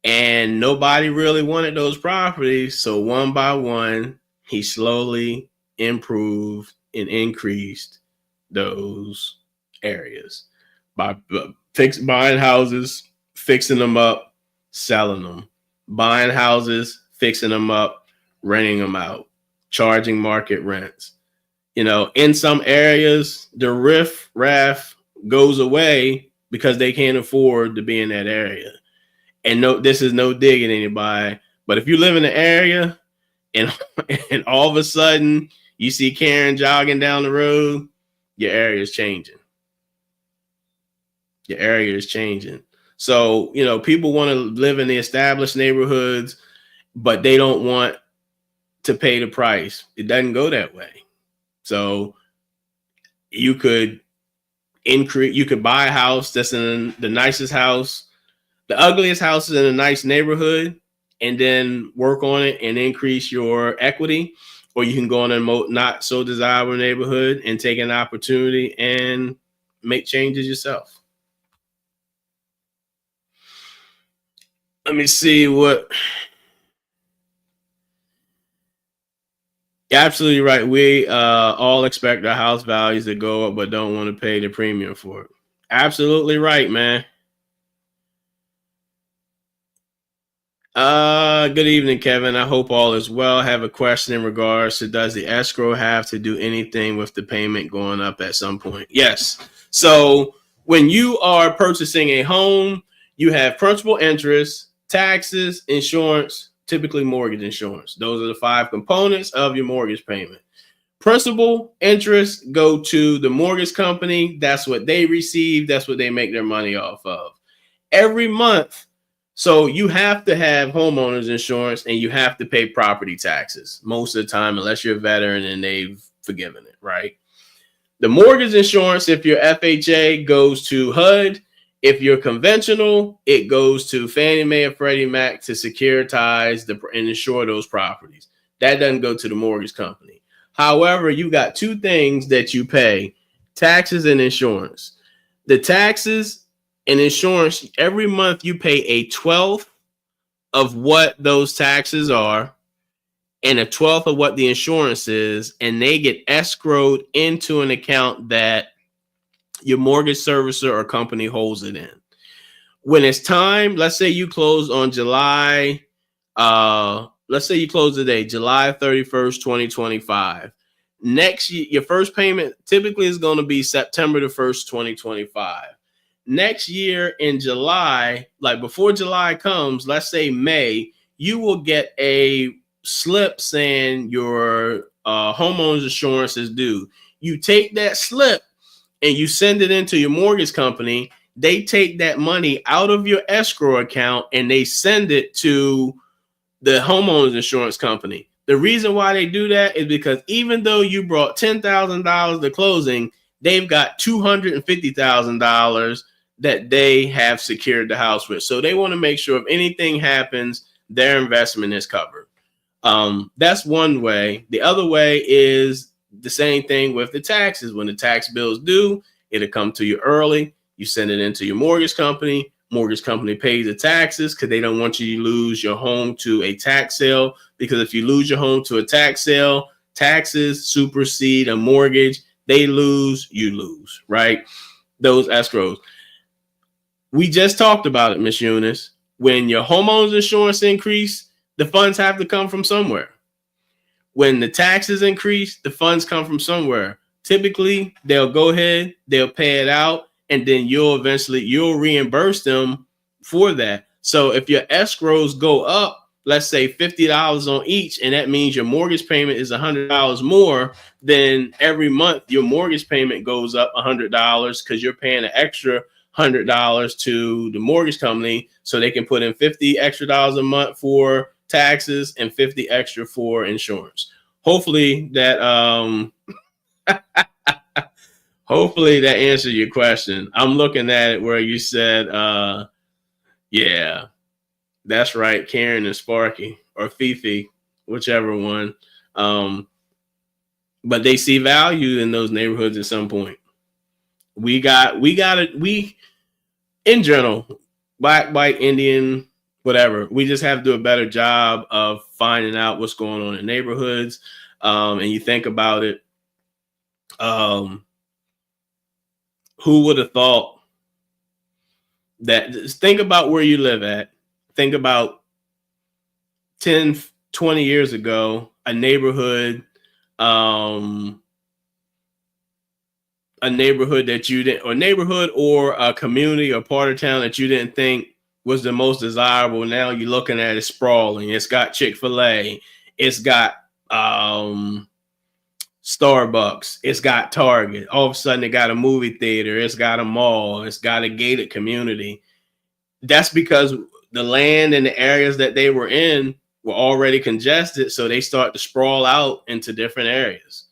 and nobody really wanted those properties. So one by one, he slowly improved and increased those areas by buying houses, fixing them up, selling them, buying houses, fixing them up, renting them out, charging market rents. In some areas, the riff-raff goes away because they can't afford to be in that area. And no, this is no dig at anybody, but if you live in the area and and all of a sudden you see Karen jogging down the road, your area is changing. Your area is changing. So, people want to live in the established neighborhoods, but they don't want to pay the price. It doesn't go that way. So you could buy a house that's in the nicest house, the ugliest house is in a nice neighborhood, and then work on it and increase your equity. Or you can go in a not so desirable neighborhood and take an opportunity and make changes yourself. Let me see what. You're absolutely right. We all expect our house values to go up, but don't want to pay the premium for it. Absolutely right, man. Good evening, Kevin. I hope all is well. I have a question in regards to, does the escrow have to do anything with the payment going up at some point? Yes. So when you are purchasing a home, you have principal, interest, taxes, insurance, typically mortgage insurance. Those are the 5 components of your mortgage payment. Principal, interest go to the mortgage company. That's what they receive. That's what they make their money off of. Every month, so you have to have homeowners insurance and you have to pay property taxes most of the time, unless you're a veteran and they've forgiven it, right? The mortgage insurance, if you're FHA, goes to HUD. If you're conventional, it goes to Fannie Mae or Freddie Mac to securitize and insure those properties. That doesn't go to the mortgage company. However, you got 2 things that you pay: taxes and insurance. The taxes and insurance, every month you pay a 1/12 of what those taxes are and a 1/12 of what the insurance is, and they get escrowed into an account that your mortgage servicer or company holds it in. When it's time, let's say you close on July, let's say you close today, July 31st, 2025. Next year, your first payment typically is going to be September the 1st, 2025. Next year in July, like before July comes, let's say May, you will get a slip saying your homeowner's insurance is due. You take that slip and you send it into your mortgage company. They take that money out of your escrow account and they send it to the homeowner's insurance company. The reason why they do that is because even though you brought $10,000 to closing, they've got $250,000 that they have secured the house with. So they want to make sure if anything happens, their investment is covered. That's one way. The other way is the same thing with the taxes. When the tax bills due, it'll come to you early. You send it into your mortgage company. Mortgage company pays the taxes because they don't want you to lose your home to a tax sale. Because if you lose your home to a tax sale, taxes supersede a mortgage. They lose, you lose, right? Those escrows. We just talked about it, Miss Eunice. When your homeowner's insurance increase, the funds have to come from somewhere. When the taxes increase, the funds come from somewhere. Typically, they'll go ahead, they'll pay it out, and then you'll reimburse them for that. So if your escrows go up, let's say $50 on each, and that means your mortgage payment is $100 more, then every month your mortgage payment goes up $100 because you're paying an extra $100 to the mortgage company so they can put in $50 extra a month for taxes and $50 extra for insurance. Hopefully that hopefully that answered your question. I'm looking at it where you said yeah, that's right, Karen and Sparky or Fifi. whichever one. But they see value in those neighborhoods at some point. We in general, black, white, Indian, whatever. We just have to do a better job of finding out what's going on in neighborhoods. And you think about it, who would have thought that? Think about where you live at. Think about 10, 20 years ago, a neighborhood that you didn't, or neighborhood or a community or part of town that you didn't think was the most desirable. Now you're looking at it sprawling. It's got Chick-fil-A. It's got Starbucks. It's got Target. All of a sudden it got a movie theater. It's got a mall. It's got a gated community. That's because the land and the areas that they were in were already congested. So they start to sprawl out into different areas.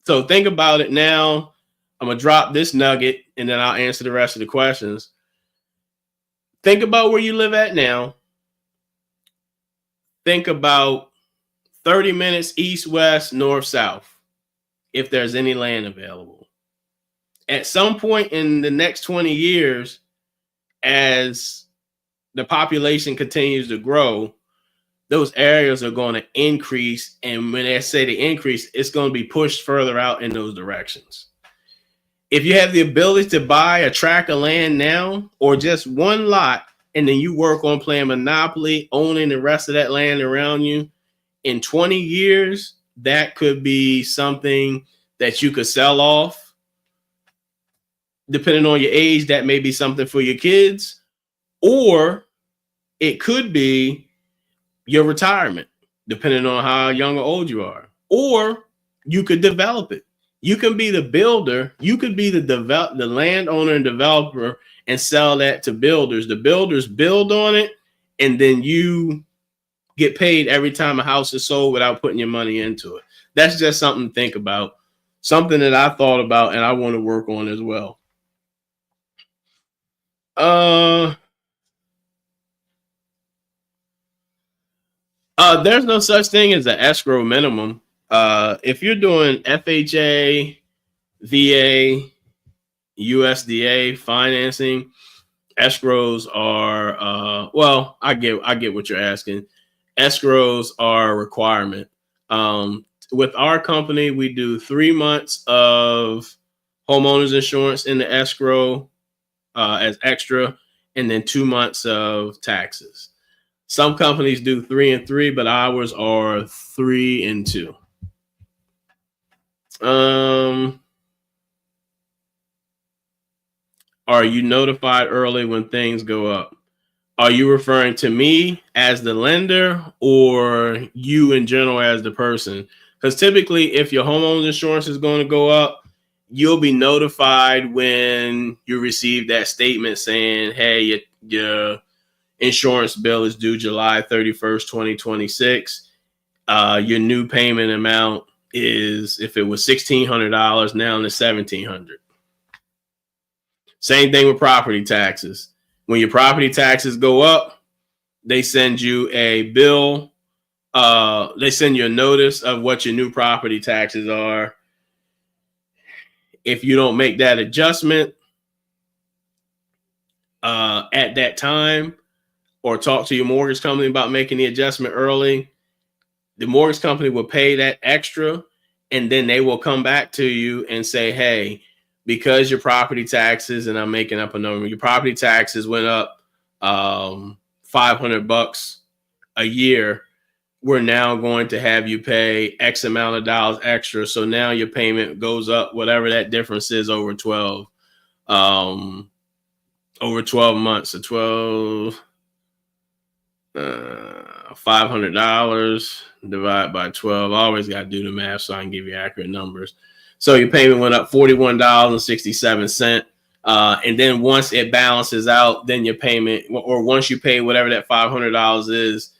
So think about it now. I'm going to drop this nugget and then I'll answer the rest of the questions. Think about where you live at now. Think about 30 minutes east, west, north, south, if there's any land available. At some point in the next 20 years, as the population continues to grow, those areas are going to increase. And when I say they increase, it's going to be pushed further out in those directions. If you have the ability to buy a tract of land now or just one lot, and then you work on playing Monopoly, owning the rest of that land around you, in 20 years, that could be something that you could sell off. Depending on your age, that may be something for your kids, or it could be your retirement, depending on how young or old you are. Or you could develop it. You can be the builder. You could be the landowner and developer and sell that to builders. The builders build on it, and then you get paid every time a house is sold without putting your money into it. That's just something to think about. Something that I thought about and I want to work on as well. There's no such thing as an escrow minimum. If you're doing FHA, VA, USDA financing, escrows are well, I get what you're asking. Escrows are a requirement. With our company, we do 3 months of homeowners insurance in the escrow as extra, and then 2 months of taxes. Some companies do 3 and 3, but ours are 3 and 2. Are you notified early when things go up? Are you referring to me as the lender or you in general as the person? Because typically, if your homeowner's insurance is going to go up, you'll be notified when you receive that statement saying, hey, your insurance bill is due July 31st, 2026. Your new payment amount is, if it was $1,600, now it's $1,700. Same thing with property taxes. When your property taxes go up, they send you a bill. They send you a notice of what your new property taxes are. If you don't make that adjustment at that time, or talk to your mortgage company about making the adjustment early, the mortgage company will pay that extra, and then they will come back to you and say, hey, because your property taxes, and I'm making up a number, your property taxes went up $500 a year, we're now going to have you pay X amount of dollars extra. So now your payment goes up, whatever that difference is, over 12 months. So $500 divided by 12. I always got to do the math so I can give you accurate numbers. So your payment went up $41.67. And then once it balances out, then your payment, or once you pay whatever that $500 is,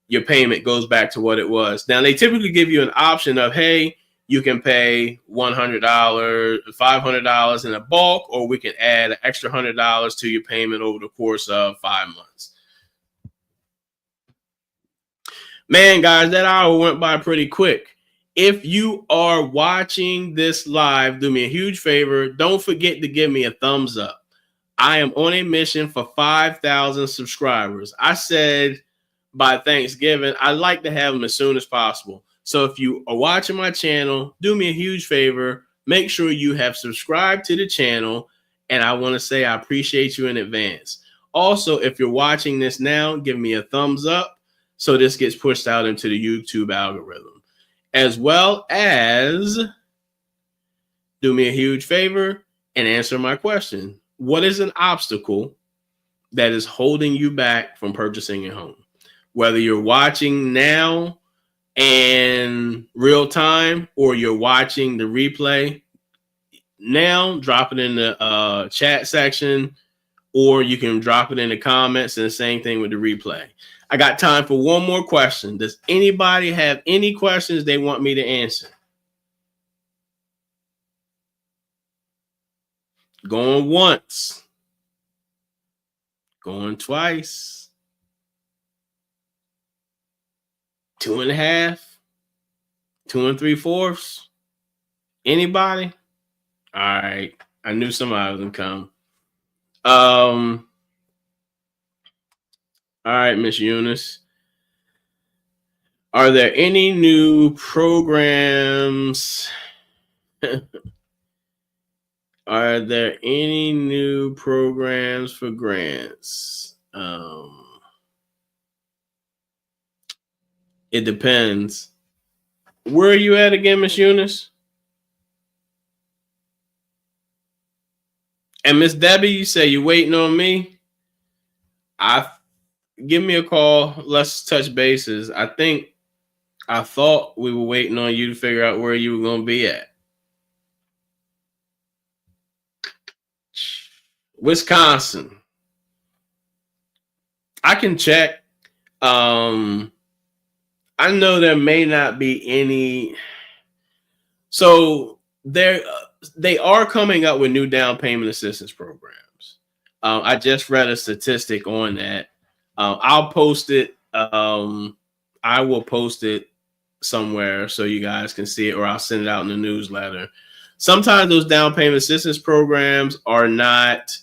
your payment goes back to what it was. Now, they typically give you an option of, hey, you can pay $100, $500 in a bulk, or we can add an extra $100 to your payment over the course of 5 months. Man, guys, that hour went by pretty quick. If you are watching this live, do me a huge favor. Don't forget to give me a thumbs up. I am on a mission for 5,000 subscribers. I said by Thanksgiving, I'd like to have them as soon as possible. So if you are watching my channel, do me a huge favor. Make sure you have subscribed to the channel. And I want to say I appreciate you in advance. Also, if you're watching this now, give me a thumbs up so this gets pushed out into the YouTube algorithm. As well as do me a huge favor and answer my question. What is an obstacle that is holding you back from purchasing a home? Whether you're watching now in real time or you're watching the replay now, drop it in the chat section, or you can drop it in the comments, and the same thing with the replay. I got time for one more question. Does anybody have any questions they want me to answer? Going once. Going twice. 2.5. 2 3/4. Anybody? All right. I knew somebody was gonna come. All right, Miss Eunice. Are there any new programs? Are there any new programs for grants? It depends. Where are you at again, Miss Eunice? And Miss Debbie, you say you're waiting on me. Give me a call. Let's touch bases. I thought we were waiting on you to figure out where you were going to be at. Wisconsin. I can check. I know there may not be any. So they are coming up with new down payment assistance programs. I just read a statistic on that. I'll post it. I will post it somewhere so you guys can see it, or I'll send it out in the newsletter. Sometimes those down payment assistance programs are not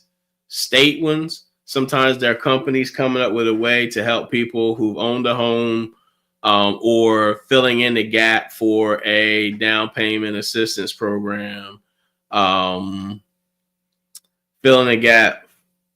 state ones. Sometimes there are companies coming up with a way to help people who've owned a home, or filling in the gap for a down payment assistance program, filling a gap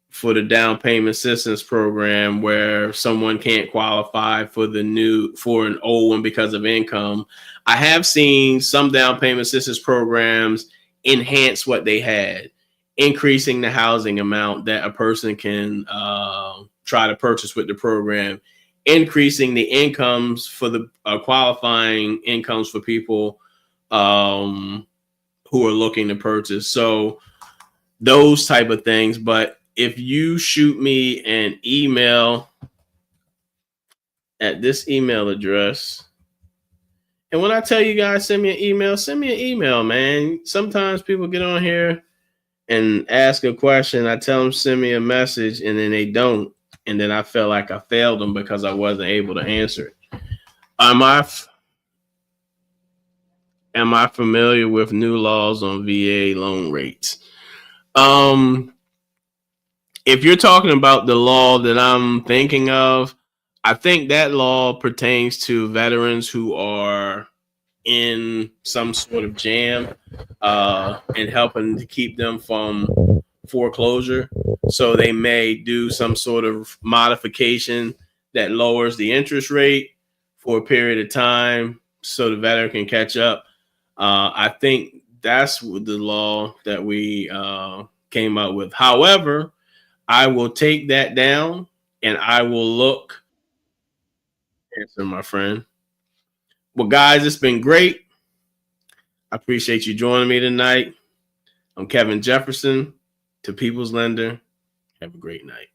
for the down payment assistance program where someone can't qualify for an old one because of income. I have seen some down payment assistance programs enhance what they had, increasing the housing amount that a person can try to purchase with the program, increasing the incomes for the qualifying incomes for people who are looking to purchase. So those type of things. But if you shoot me an email at this email address, and when I tell you guys send me an email, man. Sometimes people get on here and ask a question. I tell them send me a message, and then they don't. And then I feel like I failed them because I wasn't able to answer it. Am I familiar with new laws on VA loan rates? If you're talking about the law that I'm thinking of, I think that law pertains to veterans who are in some sort of jam, and helping to keep them from foreclosure. So they may do some sort of modification that lowers the interest rate for a period of time so the veteran can catch up. I think that's the law that we came up with. However, I will take that down and I will look. Answer, my friend. Well, guys, it's been great. I appreciate you joining me tonight. I'm Kevin Jefferson, to People's Lender. Have a great night.